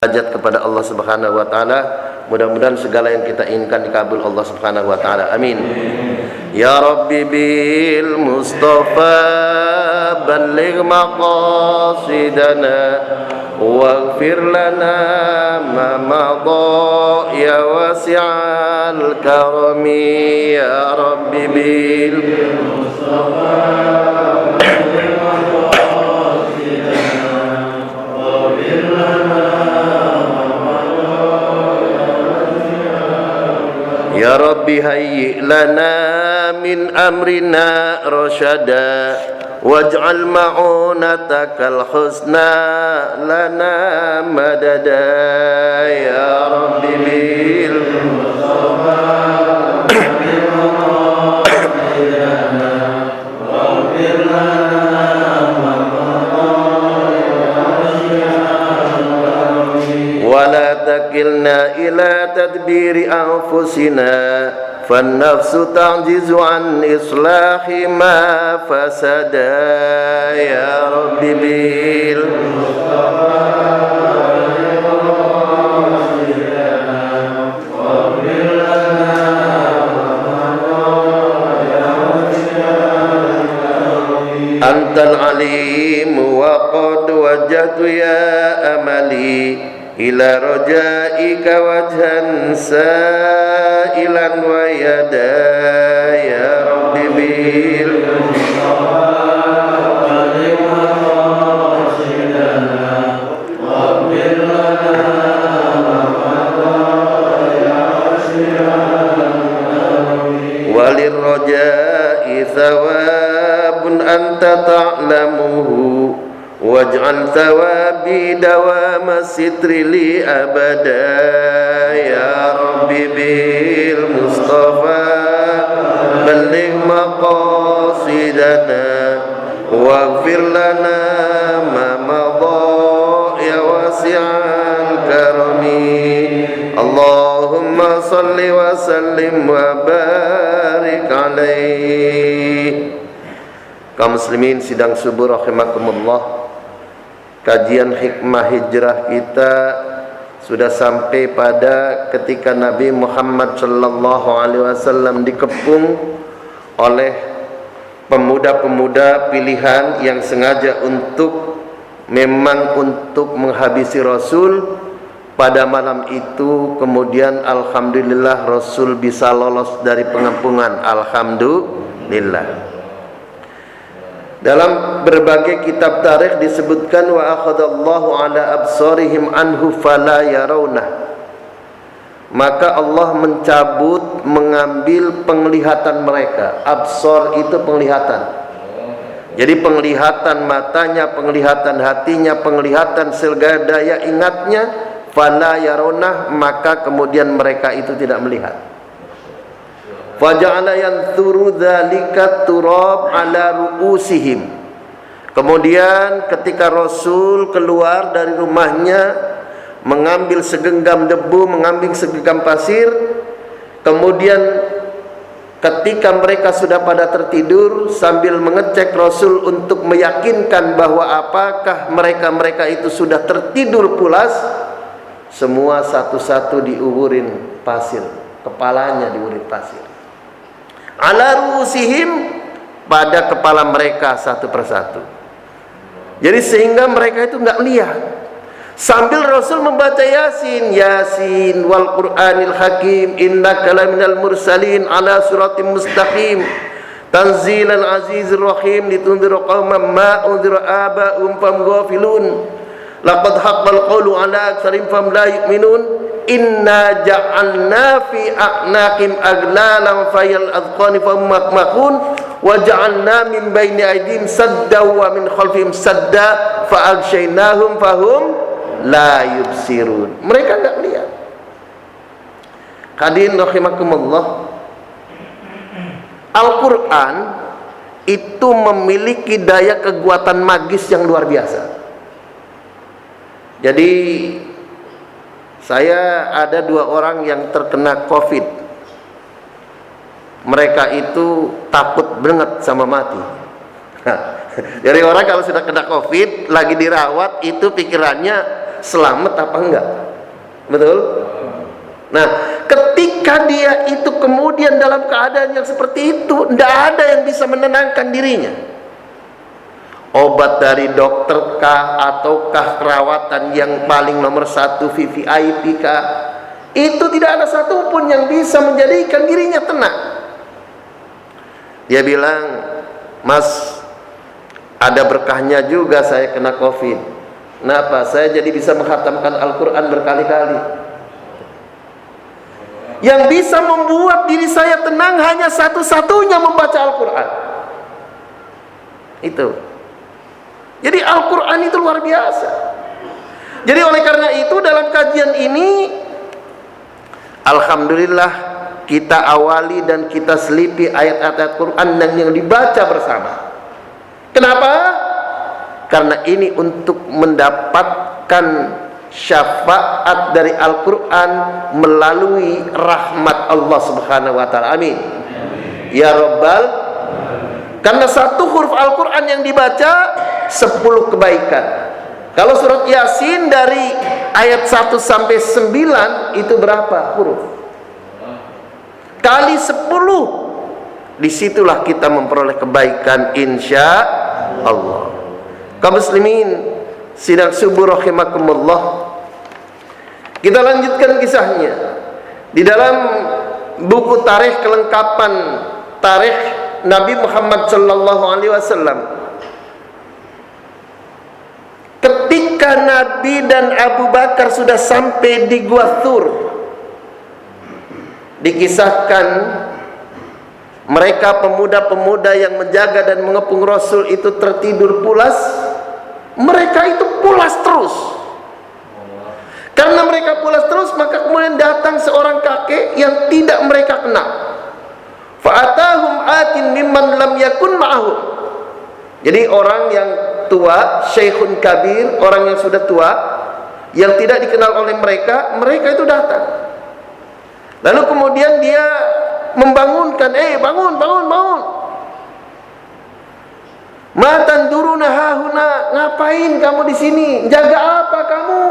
hajat kepada Allah Subhanahu wa taala. Mudah-mudahan segala yang kita inginkan dikabul Allah Subhanahu wa taala. Amin. Ya Rabbi bil Mustafa balligh maqasidana waghfir lana ma madha ya wasi'al karami. Ya Rabbi bil Mustafa Ya Rabbi hayyi lana min amrina rasyada waj'al ma'unatakal husna lana madada. Ya Rabbi bil Mustafa ولا تكلنا إلى تدبير أنفسنا فالنفس تعجز عن إصلاح ما فسد. يا رب بالمصطفى أنت العليم وقد وجدت يا أملي إلى رجائك وجها سائلا ويدا. يا رب بالمصطفى بلغ مقاصدنا واغفر لنا ما مضى يا واسع الكرم وللرجاء ثواب أنت تعلمه waj'al thawabi dawama sitri li abada. Ya Rabbi bil Mustafa balligh maqasidana waghfir lana ma madha ya wasi'al karami. Allahumma salli wa sallim wa barik alaihi. Kaum muslimin sidang subuh rahimakumullah. Kajian hikmah hijrah kita sudah sampai pada ketika Nabi Muhammad sallallahu alaihi wasallam dikepung oleh pemuda-pemuda pilihan yang sengaja untuk menghabisi Rasul. Pada malam itu kemudian alhamdulillah Rasul bisa lolos dari pengepungan. Alhamdulillah. Dalam berbagai kitab tarikh disebutkan wa akhadallahu ala absarihim anhu fala yarawna. Maka Allah mencabut, mengambil penglihatan mereka. Absar itu penglihatan. Jadi penglihatan matanya, penglihatan hatinya, penglihatan segala daya ingatnya, fala yarawna, maka kemudian mereka itu tidak melihat. Faja'ala yanthuru dzalika turab ala ru'usihim. Kemudian ketika Rasul keluar dari rumahnya mengambil segenggam debu, mengambil segenggam pasir, kemudian ketika mereka sudah pada tertidur sambil mengecek Rasul untuk meyakinkan bahwa apakah mereka itu sudah tertidur pulas, semua satu-satu diuburin pasir, kepalanya diuburin pasir. Ala ru'usihim, pada kepala mereka satu persatu. Jadi sehingga mereka itu enggak lihat. Sambil Rasul membaca Yasin, Yasin wal Qur'anil Hakim, innaka laminal mursalin ala siratim mustaqim, tanzilal azizir rahim, litunzira qauman ma unzira aba'um fahum ghafilun, laqad haqqal qawlu ala aktsarim fahum la yu'minun. Inna ja'alna fi a'naqim aglalan fayal adqani fahum makmakun wa ja'alna min baini aydihim sadda wa min khalfihim sadda fa aghshaynahum fahum la yubsirun. Mereka enggak lihat. Hadirin rahimakumullah, Al-Quran itu memiliki daya kekuatan magis yang luar biasa. Jadi saya ada 2 orang yang terkena COVID. Mereka itu takut banget sama mati. Jadi orang kalau sudah kena COVID lagi dirawat itu pikirannya selamat apa enggak. Betul? Nah, ketika dia itu kemudian dalam keadaan yang seperti itu, tidak ada yang bisa menenangkan dirinya. Obat dari dokter kah, ataukah perawatan yang paling nomor satu VVIP kah, itu tidak ada satupun yang bisa menjadikan dirinya tenang. Dia bilang, Mas, ada berkahnya juga saya kena COVID. Kenapa? Saya jadi bisa menghatamkan Al-Quran berkali-kali. Yang bisa membuat diri saya tenang hanya satu-satunya membaca Al-Quran. Itu. Jadi Al-Quran itu luar biasa. Jadi oleh karena itu dalam kajian ini, alhamdulillah kita awali dan kita selipi ayat-ayat Quran dan yang dibaca bersama. Kenapa? Karena ini untuk mendapatkan syafaat dari Al-Quran melalui rahmat Allah Subhanahu wa ta'ala. Amin. Ya Rabbal. Karena satu huruf Al-Quran yang dibaca 10 kebaikan. Kalau surat Yasin dari ayat 1 sampai 9 itu berapa huruf? Kali 10. Disitulah kita memperoleh kebaikan insya Allah. Kaum muslimin sidang subuh rahimakumullah. Kita lanjutkan kisahnya. Di dalam buku tarikh kelengkapan tarikh Nabi Muhammad sallallahu alaihi wasallam, ketika Nabi dan Abu Bakar sudah sampai di Gua Thur, dikisahkan mereka pemuda-pemuda yang menjaga dan mengepung Rasul itu tertidur pulas. Mereka itu pulas terus. Karena mereka pulas terus, maka kemudian datang seorang kakek yang tidak mereka kenal. Fa'atahum atin mimman lam yakun ma'ahum. Jadi orang yang tua, syekhun kabir, orang yang sudah tua, yang tidak dikenal oleh mereka, mereka itu datang. Lalu kemudian dia membangunkan, bangun, bangun, bangun. Ma tanduruna hahuna, ngapain kamu di sini? Jaga apa kamu?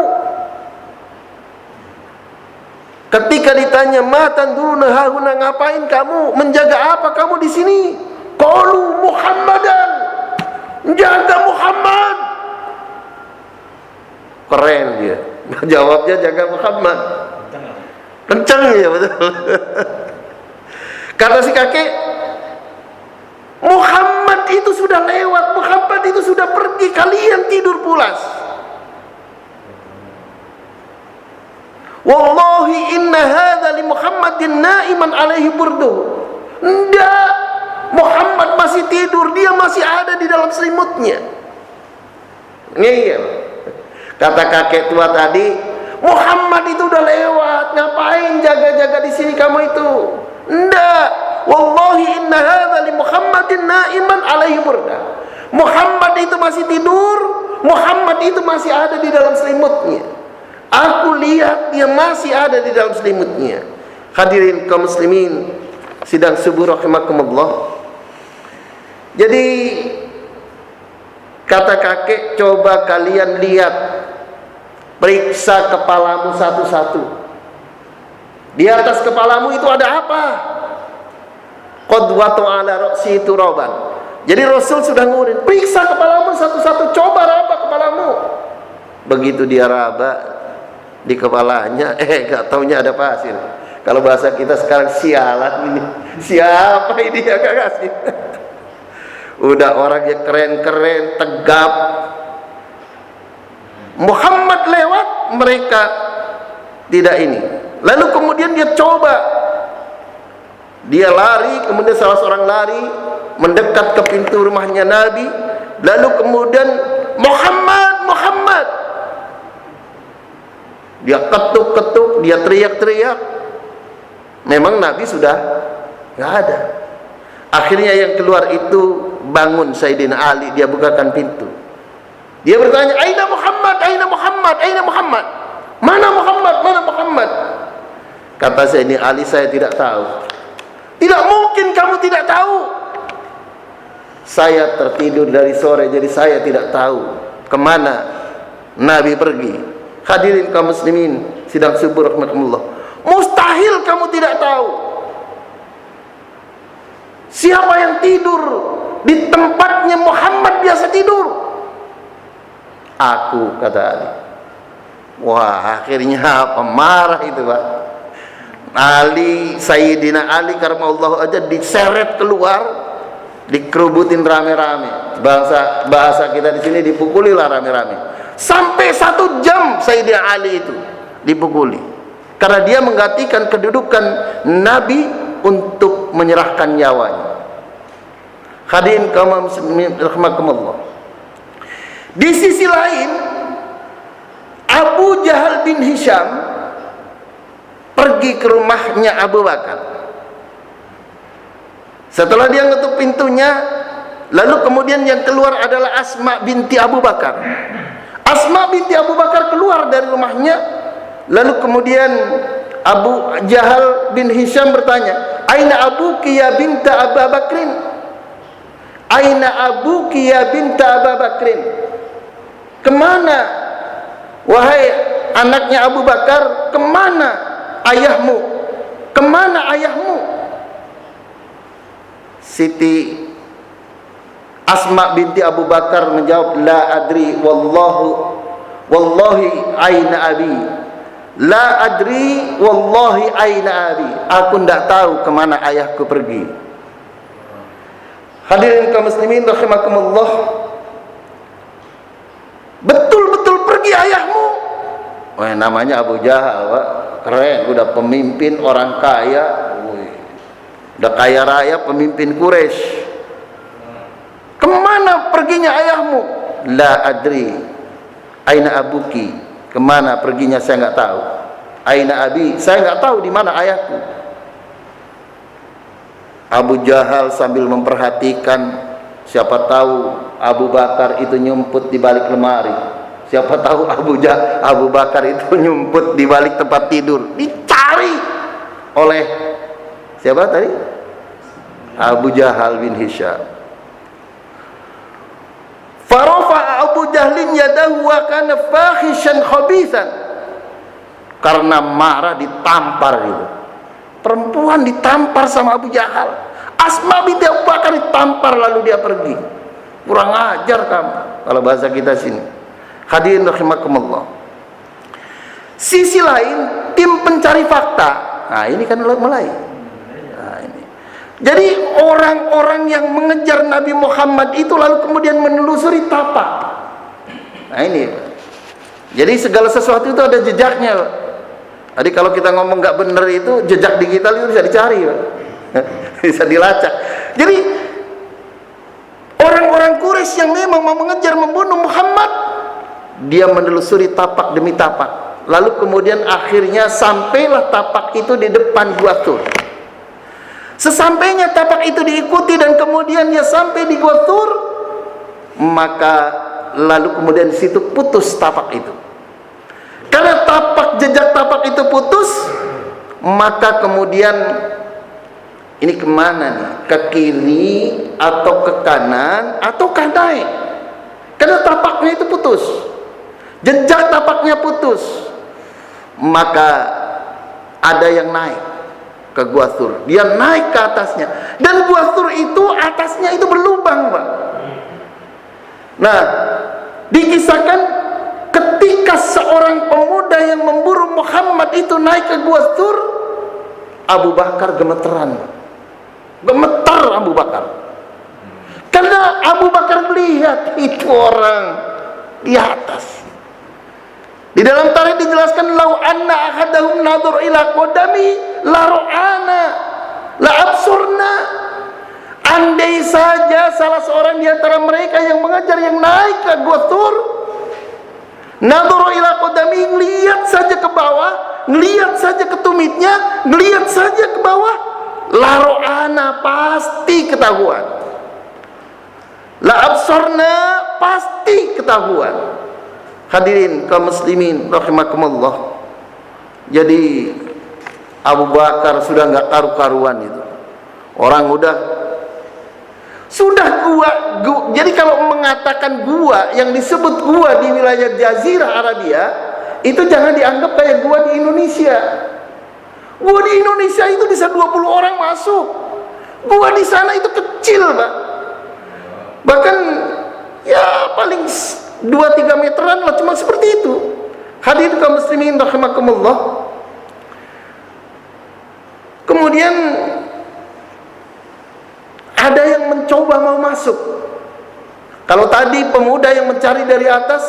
Ketika ditanya, ma tanduruna hahuna, ngapain kamu? Menjaga apa kamu di sini? Qalu Muhammadan, jaga Muhammad. Keren dia. Jawabnya jaga Muhammad. Kencang ya, betul. Karena si kakek, Muhammad itu sudah lewat, Muhammad itu sudah pergi, kalian tidur pulas. Wallahi inna hadza li Muhammadin naiman alaihi burdu. Enggak, Muhammad masih tidur, dia masih ada di dalam selimutnya. Ngeyel. Kata kakek tua tadi, Muhammad itu udah lewat, ngapain jaga-jaga di sini kamu itu? Enggak, wallahi inna hadza li Muhammadin naiman alaihi burda. Muhammad itu masih tidur, Muhammad itu masih ada di dalam selimutnya. Aku lihat dia masih ada di dalam selimutnya. Hadirin kaum muslimin sidang subuh rahimakumullah. Jadi kata kakek, coba kalian lihat, periksa kepalamu satu-satu. Di atas kepalamu itu ada apa? Qadwatu ala ra'si turaban. Jadi Rasul sudah ngurin, periksa kepalamu satu-satu, coba raba kepalamu. Begitu dia raba di kepalanya, gak taunya ada pasir. Kalau bahasa kita sekarang, sialan ini. Siapa ini yang gak kasih? Udah orangnya keren-keren, tegap. Muhammad lewat, mereka tidak ini. Lalu kemudian dia coba, dia lari, kemudian salah seorang lari mendekat ke pintu rumahnya Nabi. Lalu kemudian Muhammad, Muhammad. Dia ketuk-ketuk, dia teriak-teriak. Memang Nabi sudah nggak ada. Akhirnya yang keluar itu bangun Sayyidina Ali, dia bukakan pintu. Dia bertanya, "Aina Muhammad? Aina Muhammad? Aina Muhammad? Mana Muhammad? Mana Muhammad?" Kata Sayyidina Ali, "Saya tidak tahu." "Tidak mungkin kamu tidak tahu." "Saya tertidur dari sore, jadi saya tidak tahu kemana Nabi pergi." Hadirin kaum muslimin sidang subuh rahmatullah, mustahil kamu tidak tahu siapa yang tidur di tempatnya Muhammad biasa tidur. Aku, kata Ali. Wah, akhirnya apa? Marah itu, Pak. Ali, Sayyidina Ali karamallahu aja diseret keluar, dikerubutin rame-rame. Bahasa kita di sini dipukuli lah rame-rame. Sampai 1 jam Sayyidina Ali itu dipukuli karena dia menggantikan kedudukan Nabi untuk menyerahkan nyawanya. Hadirin kaum muslimin rahimakumullah. Di sisi lain, Abu Jahal bin Hisham pergi ke rumahnya Abu Bakar. Setelah dia ngetuk pintunya, lalu kemudian yang keluar adalah Asma binti Abu Bakar. Asma binti Abu Bakar keluar dari rumahnya, lalu kemudian Abu Jahal bin Hisham bertanya, "Aina abuki ya binta Abu Bakrin? Aina abuki ya binta Abu Bakrin?" Kemana, wahai anaknya Abu Bakar, kemana ayahmu? Kemana ayahmu? Siti Asma binti Abu Bakar menjawab, "La adri wallahi aina abi. La adri wallahi aina abi." Aku tidak tahu kemana ayahku pergi. Hadirin kaum muslimin rahimakumullah. Betul-betul pergi ayahmu. Wah, namanya Abu Jahal, Pak. Keren, udah pemimpin orang kaya. Udah kaya raya, pemimpin Quraisy. Kemana perginya ayahmu? La adri aina abuki. Kemana perginya saya nggak tahu. Aina abi, saya nggak tahu di mana ayahku. Abu Jahal sambil memperhatikan, siapa tahu Abu Bakar itu nyumput di balik lemari. Siapa tahu Abu Bakar itu nyumput di balik tempat tidur. Dicari oleh siapa tadi? Abu Jahal bin Hisham. Farafa Abu Jahlin yadahu wa kana fahishan khabisan. Karena marah ditampar itu. Perempuan ditampar sama Abu Jahal. Asma binti Abu Bakar ditampar lalu dia pergi. Kurang ajar kamu, kalau bahasa kita sini. Hadirin rahimakumullah. Sisi lain, tim pencari fakta. Nah, ini kan mulai. Nah, ini. Jadi orang-orang yang mengejar Nabi Muhammad itu lalu kemudian menelusuri tapak. Nah, ini. Jadi segala sesuatu itu ada jejaknya, Pak. Jadi kalau kita ngomong nggak benar itu, jejak digital itu bisa dicari, Pak. Bisa dilacak. Jadi orang-orang Quraisy yang memang mau mengejar membunuh Muhammad, dia menelusuri tapak demi tapak. Lalu kemudian akhirnya sampailah tapak itu di depan Gua Tur. Sesampainya tapak itu diikuti dan kemudian dia sampai di Gua Tur, maka lalu kemudian di situ putus tapak itu. Karena jejak tapak itu putus, maka kemudian ini kemana nih? Ke kiri atau ke kanan atau ke naik? Karena tapaknya itu putus, jejak tapaknya putus, maka ada yang naik ke Gua Tur. Dia naik ke atasnya, dan Gua Tur itu atasnya itu berlubang, Pak. Nah, dikisahkan ketika seorang pemuda yang memburu Muhammad itu naik ke Gua Tur, Abu Bakar gemeteran, gemetar Abu Bakar, karena Abu Bakar melihat itu orang di atas. Di dalam tarikh dijelaskan, lau anna ahadahum nadur ila qadami la ra'ana la absurna. Andai saja salah seorang di antara mereka yang mengejar yang naik ke Gua Tur, nadur ila qadami, ngelihat saja ke bawah, ngelihat saja ke tumitnya, ngelihat saja ke bawah, la ra'ana, pasti ketahuan. La absurna, pasti ketahuan. Hadirin kaum muslimin rahimakumullah. Jadi Abu Bakar sudah nggak karu-karuan itu. Orang sudah gua. Jadi kalau mengatakan gua, yang disebut gua di wilayah Jazirah Arabia itu jangan dianggap kayak gua di Indonesia. Gua di Indonesia itu bisa 20 orang masuk. Gua di sana itu kecil, Pak. Bahkan ya paling 2-3 meteran lah, cuma seperti itu. Hadirin kaum muslimin rahimakumullah. Kemudian ada yang mencoba mau masuk. Kalau tadi pemuda yang mencari dari atas,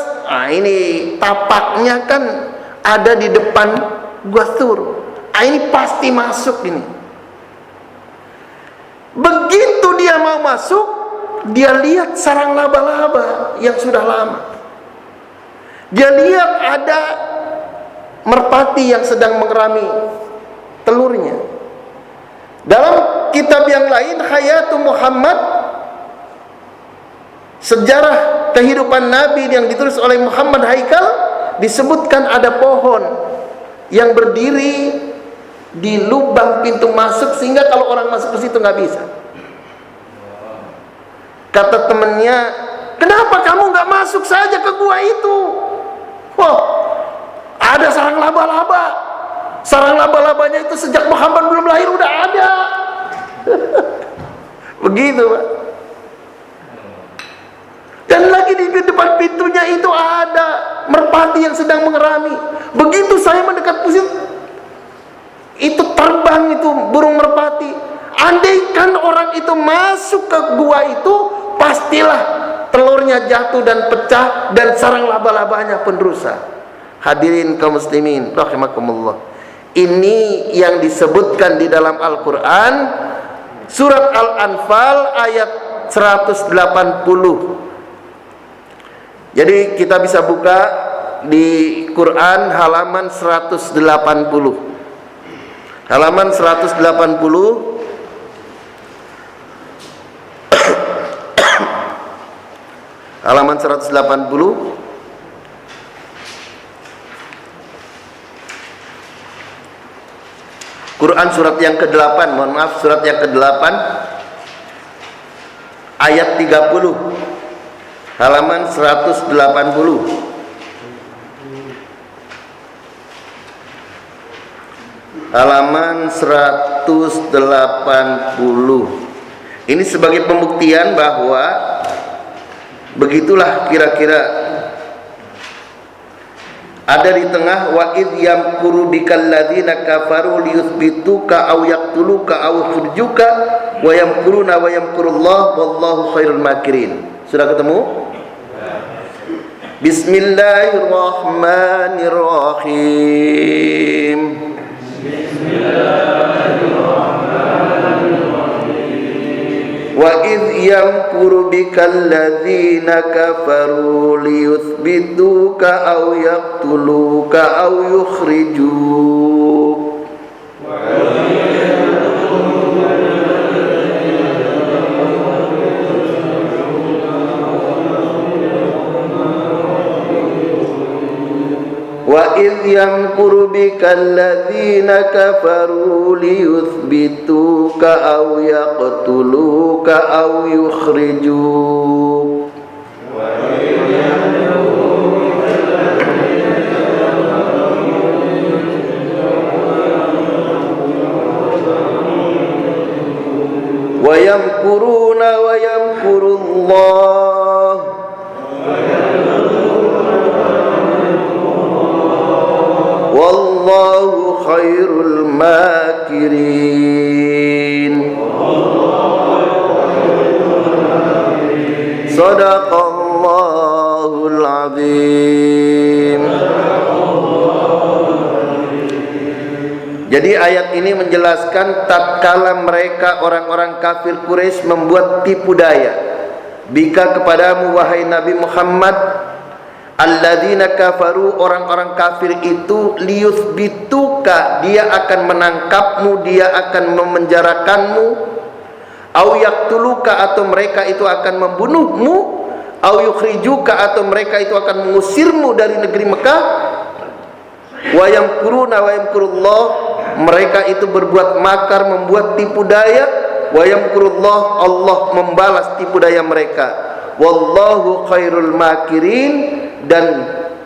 ini tapaknya kan ada di depan Gua Thur. Ini pasti masuk ini. Begitu dia mau masuk, dia lihat sarang laba-laba yang sudah lama. Dia lihat ada merpati yang sedang mengerami telurnya. Dalam kitab yang lain, Hayatu Muhammad, sejarah kehidupan Nabi yang ditulis oleh Muhammad Haikal, disebutkan ada pohon yang berdiri di lubang pintu masuk, sehingga kalau orang masuk ke situ nggak bisa. Kata temannya, kenapa kamu nggak masuk saja ke gua itu? Wah, ada sarang laba-laba. Sarang laba-labanya itu sejak Muhammad belum lahir udah ada. Begitu, Pak. Dan lagi di depan pintunya itu ada merpati yang sedang mengerami. Begitu saya mendekat pusat, itu terbang itu burung merpati. Andaikan orang itu masuk ke gua itu, pastilah telurnya jatuh dan pecah dan sarang laba-labanya pun rusak. Hadirin kaum muslimin rahimakumullah. Ini yang disebutkan di dalam Al-Quran, surat Al-Anfal ayat 180. Jadi kita bisa buka di Quran halaman 180. Halaman 180. Halaman 180. Quran surat yang ke-8, mohon maaf, surat yang ke-8 ayat 30. Halaman 180. Halaman 180. Ini sebagai pembuktian bahwa begitulah kira-kira ada di tengah, wa id yamkuru bikal ladzina kafaru liyuthbituka aw yaqtuluka aw yukhrijuka wa yamkuruna wa yamkurullah wallahu khairul makirin. Sudah ketemu? Bismillahirrahmanirrahim. Wa idh yamkuru bikal ladzina kafaru liyuthbituka aw yaqtuluka aw yukhrijuk. Wa idh yamkuru bikal ladzina kafaru liyuthbituka aw yaqtuluka aw yukhrijuk. Wa yamkuruna wa yamkurullah wallahu khairul makirin. Sadaqallahul azim. Jadi ayat ini menjelaskan tatkala mereka orang-orang kafir Quraisy membuat tipu daya bika kepadamu wahai Nabi Muhammad, alladzina kafaru, orang-orang kafir itu, liyuthbituka, dia akan menangkapmu, dia akan memenjarakanmu, au yaqtuluka, atau mereka itu akan membunuhmu, au yukhrijuka, atau mereka itu akan mengusirmu dari negeri Mekah. Wa yamkuruna wa yamkurullah, mereka itu berbuat makar, membuat tipu daya. Wa yamkurullah, Allah membalas tipu daya mereka. Wallahu khairul makirin, dan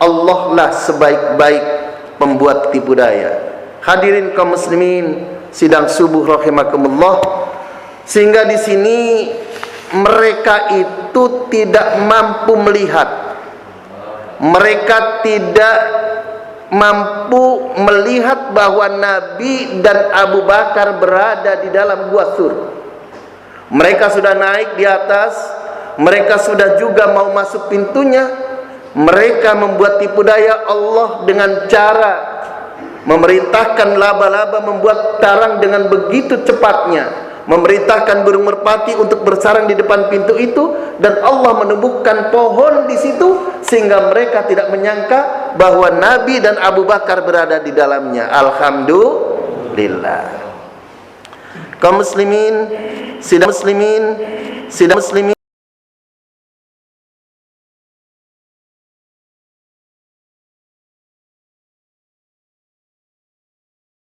Allah lah sebaik-baik pembuat tipu daya. Hadirin kaum muslimin sidang subuh rahimakumullah, sehingga di sini mereka itu tidak mampu melihat, mereka tidak mampu melihat bahwa Nabi dan Abu Bakar berada di dalam gua Sur. Mereka sudah naik di atas, mereka sudah juga mau masuk pintunya. Mereka membuat tipu daya Allah dengan cara memerintahkan laba-laba membuat sarang dengan begitu cepatnya, memerintahkan burung merpati untuk bersarang di depan pintu itu, dan Allah menumbuhkan pohon di situ sehingga mereka tidak menyangka bahwa Nabi dan Abu Bakar berada di dalamnya. Alhamdulillah. Kaum muslimin, sidang muslimin